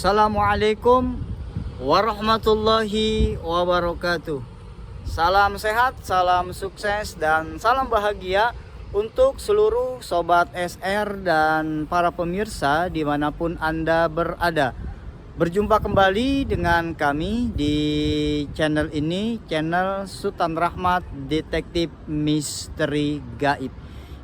Assalamualaikum warahmatullahi wabarakatuh. Salam sehat, salam sukses, dan salam bahagia untuk seluruh Sobat SR dan para pemirsa dimanapun Anda berada. Berjumpa kembali dengan kami di channel ini, channel Sultan Rahmat Detektif Misteri Gaib.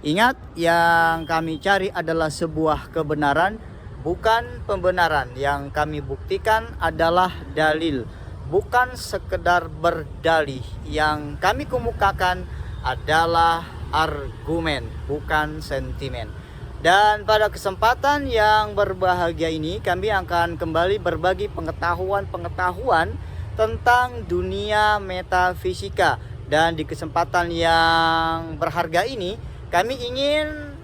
Ingat, yang kami cari adalah sebuah kebenaran, bukan pembenaran. Yang kami buktikan adalah dalil, bukan sekedar berdalih. Yang kami kemukakan adalah argumen, bukan sentimen. Dan pada kesempatan yang berbahagia ini, kami akan kembali berbagi pengetahuan tentang dunia metafisika. Dan di kesempatan yang berharga ini, kami ingin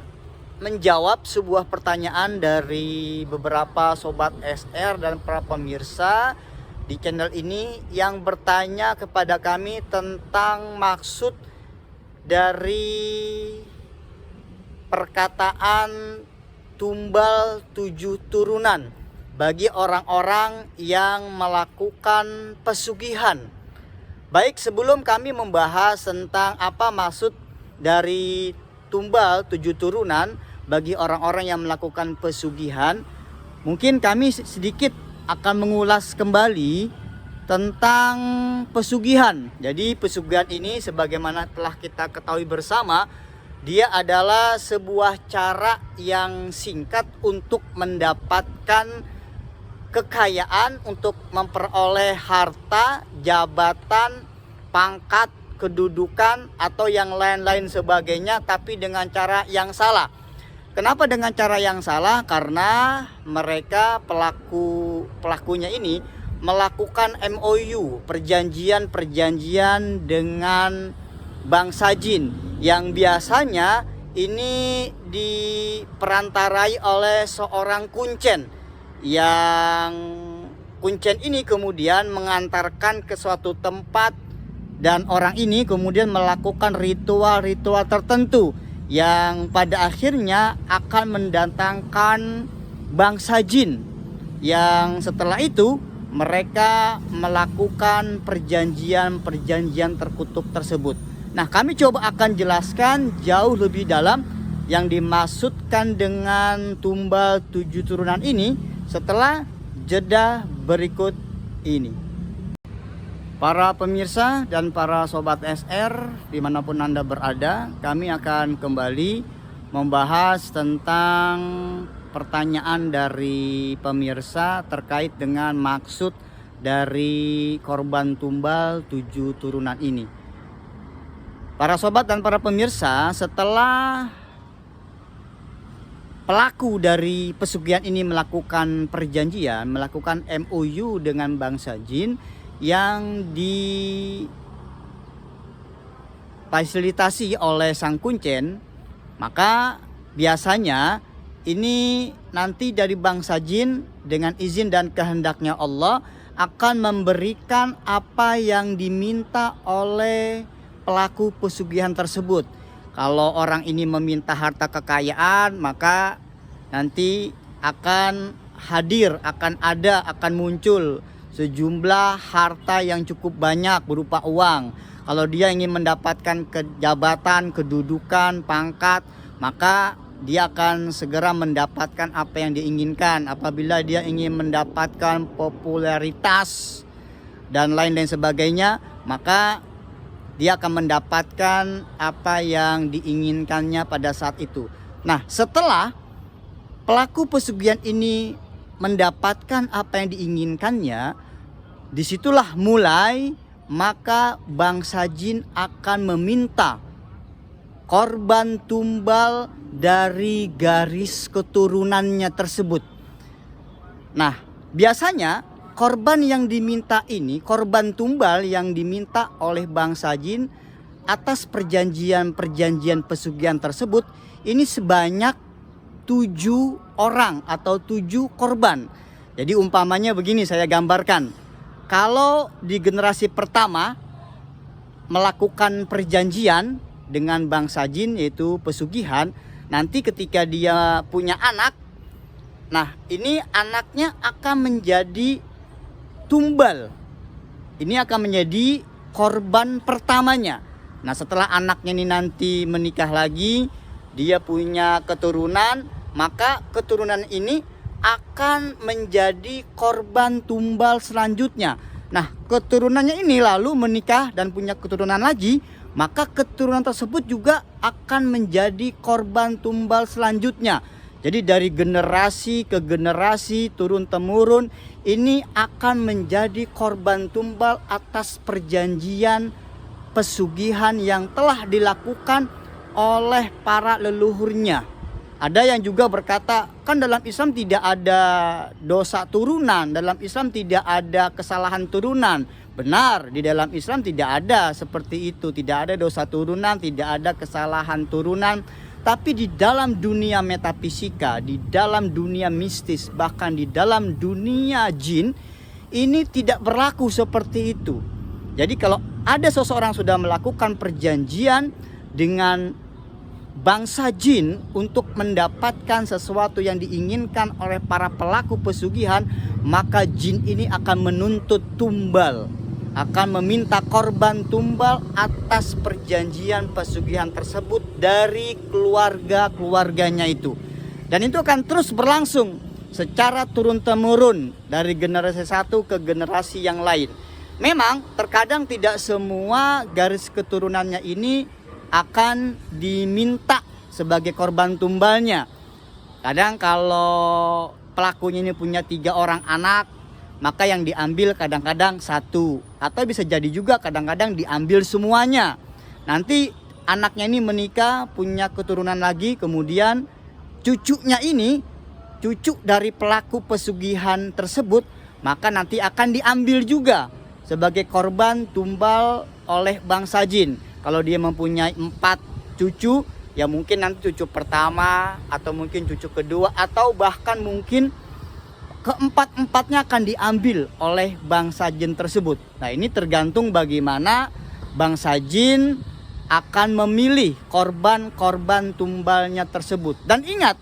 menjawab sebuah pertanyaan dari beberapa Sobat SR dan para pemirsa di channel ini yang bertanya kepada kami tentang maksud dari perkataan tumbal 7 turunan bagi orang-orang yang melakukan pesugihan. Baik, sebelum kami membahas tentang apa maksud dari tumbal 7 turunan bagi orang-orang yang melakukan pesugihan, mungkin kami sedikit akan mengulas kembali tentang pesugihan. Jadi pesugihan ini sebagaimana telah kita ketahui bersama, dia adalah sebuah cara yang singkat untuk mendapatkan kekayaan, untuk memperoleh harta, jabatan, pangkat, kedudukan, atau yang lain-lain sebagainya, tapi dengan cara yang salah. Kenapa dengan cara yang salah? Karena mereka pelakunya ini melakukan MOU, perjanjian dengan bangsa jin, yang biasanya ini diperantarai oleh seorang kuncen, yang kuncen ini kemudian mengantarkan ke suatu tempat, dan orang ini kemudian melakukan ritual-ritual tertentu yang pada akhirnya akan mendatangkan bangsa jin, yang setelah itu mereka melakukan perjanjian terkutuk tersebut. Nah, kami coba akan jelaskan jauh lebih dalam yang dimaksudkan dengan tumbal 7 turunan ini setelah jeda berikut ini. Para pemirsa dan para Sobat SR dimanapun Anda berada, kami akan kembali membahas tentang pertanyaan dari pemirsa terkait dengan maksud dari korban tumbal 7 turunan ini. Para Sobat dan para pemirsa, setelah pelaku dari pesugihan ini melakukan perjanjian, melakukan MOU dengan bangsa jin yang difasilitasi oleh sang kuncen, maka biasanya ini nanti dari bangsa jin dengan izin dan kehendaknya Allah akan memberikan apa yang diminta oleh pelaku pesugihan tersebut. Kalau orang ini meminta harta kekayaan, maka nanti akan hadir, akan muncul sejumlah harta yang cukup banyak berupa uang. Kalau dia ingin mendapatkan jabatan, kedudukan, pangkat, maka dia akan segera mendapatkan apa yang diinginkan. Apabila dia ingin mendapatkan popularitas dan lain-lain sebagainya, maka dia akan mendapatkan apa yang diinginkannya pada saat itu. Nah, setelah pelaku pesugihan ini mendapatkan apa yang diinginkannya, disitulah mulai maka bangsa jin akan meminta korban tumbal dari garis keturunannya tersebut. Nah, biasanya korban yang diminta ini, korban tumbal yang diminta oleh bangsa jin atas perjanjian pesugihan tersebut, ini sebanyak 7 orang atau 7 korban. Jadi umpamanya begini, saya gambarkan. Kalau di generasi pertama melakukan perjanjian dengan bangsa jin yaitu pesugihan, nanti ketika dia punya anak, Nah, ini anaknya akan menjadi tumbal. Ini akan menjadi korban pertamanya. Nah, setelah anaknya ini nanti menikah lagi, dia punya keturunan, maka keturunan ini akan menjadi korban tumbal selanjutnya. Nah, keturunannya ini lalu menikah dan punya keturunan lagi, maka keturunan tersebut juga akan menjadi korban tumbal selanjutnya. Jadi dari generasi ke generasi turun temurun ini akan menjadi korban tumbal atas perjanjian pesugihan yang telah dilakukan oleh para leluhurnya. Ada yang juga berkata, kan dalam Islam tidak ada dosa turunan, dalam Islam tidak ada kesalahan turunan. Benar, di dalam Islam tidak ada seperti itu, tidak ada dosa turunan, tidak ada kesalahan turunan. Tapi di dalam dunia metafisika, di dalam dunia mistis, bahkan di dalam dunia jin, ini tidak berlaku seperti itu. Jadi kalau ada seseorang sudah melakukan perjanjian dengan bangsa jin untuk mendapatkan sesuatu yang diinginkan oleh para pelaku pesugihan, maka jin ini akan menuntut tumbal, akan meminta korban tumbal atas perjanjian pesugihan tersebut dari keluarga-keluarganya itu. Dan itu akan terus berlangsung secara turun-temurun dari generasi satu ke generasi yang lain. Memang terkadang tidak semua garis keturunannya ini akan diminta sebagai korban tumbalnya. Kadang kalau pelakunya ini punya 3 orang anak, maka yang diambil kadang-kadang 1, atau bisa jadi juga kadang-kadang diambil semuanya. Nanti anaknya ini menikah, punya keturunan lagi, kemudian cucunya ini, cucu dari pelaku pesugihan tersebut, maka nanti akan diambil juga sebagai korban tumbal oleh bangsa jin. Kalau dia mempunyai 4 cucu, ya mungkin nanti cucu pertama, atau mungkin cucu kedua, atau bahkan mungkin keempat-empatnya akan diambil oleh bangsa jin tersebut. Nah, ini tergantung bagaimana bangsa jin akan memilih korban-korban tumbalnya tersebut. Dan ingat,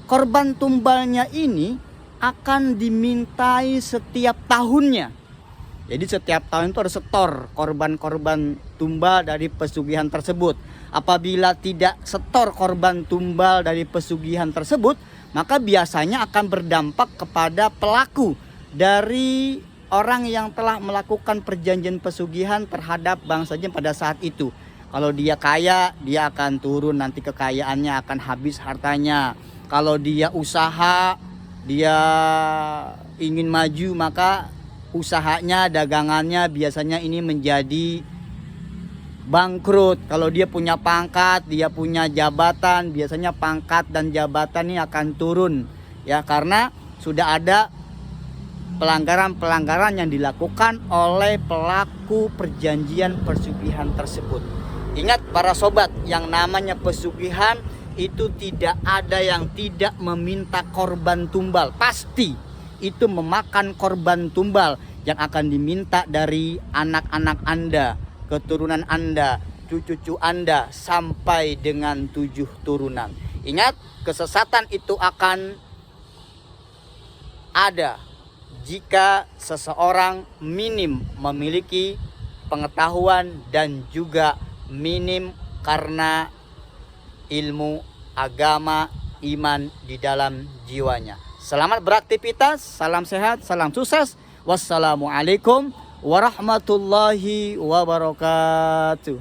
korban tumbalnya ini akan dimintai setiap tahunnya. Jadi setiap tahun itu ada setor korban-korban tumbal dari pesugihan tersebut. Apabila tidak setor korban tumbal dari pesugihan tersebut, maka biasanya akan berdampak kepada pelaku dari orang yang telah melakukan perjanjian pesugihan terhadap bangsa jin pada saat itu. Kalau dia kaya, dia akan turun, nanti kekayaannya akan habis hartanya. Kalau dia usaha, dia ingin maju, maka usahanya, dagangannya biasanya ini menjadi bangkrut. Kalau dia punya pangkat, dia punya jabatan, biasanya pangkat dan jabatan ini akan turun, ya, karena sudah ada pelanggaran-pelanggaran yang dilakukan oleh pelaku perjanjian pesugihan tersebut. Ingat para sobat, yang namanya pesugihan itu tidak ada yang tidak meminta korban tumbal. Pasti itu memakan korban tumbal yang akan diminta dari anak-anak Anda, keturunan Anda, cucu-cucu Anda, sampai dengan 7 turunan. Ingat, kesesatan itu akan ada jika seseorang minim memiliki pengetahuan dan juga minim karena ilmu agama, iman di dalam jiwanya. Selamat beraktivitas, salam sehat, salam sukses. Wassalamualaikum warahmatullahi wabarakatuh.